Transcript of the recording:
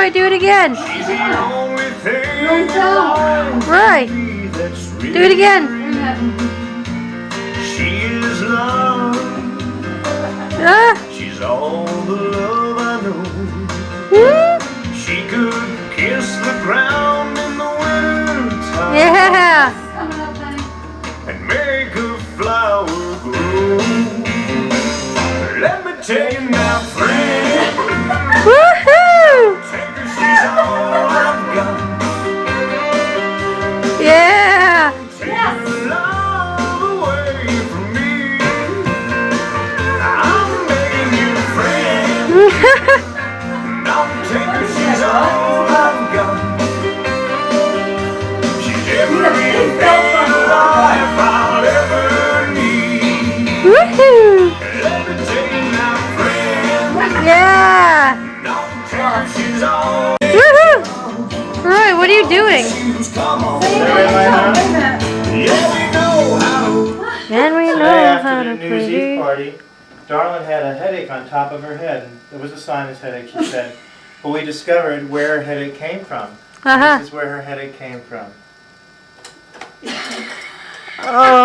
Roy, do it again. Roy, do it again. She is love. She's all the love I know. She could kiss the ground in the winter time. Yeah. And make a flower grow. Let me tell you now, friend. Woohoo! Take her, she's all I've got. Yeah. Take her love away from me. I'm begging you, friend. Don't take her, she's all I've got. She's everything life I'll ever need. Woohoo! Let me tell you now, friend. Yeah. Don't take her, she's all. Woohoo! Roy, what are you doing? Come on. Yeah, we know how to. And we Today know how after to the New Year's Eve play. party, Darlin had a headache on top of her head. And there was a sinus headache, she said. But we discovered where her headache came from. Uh-huh. This is where her headache came from. Oh.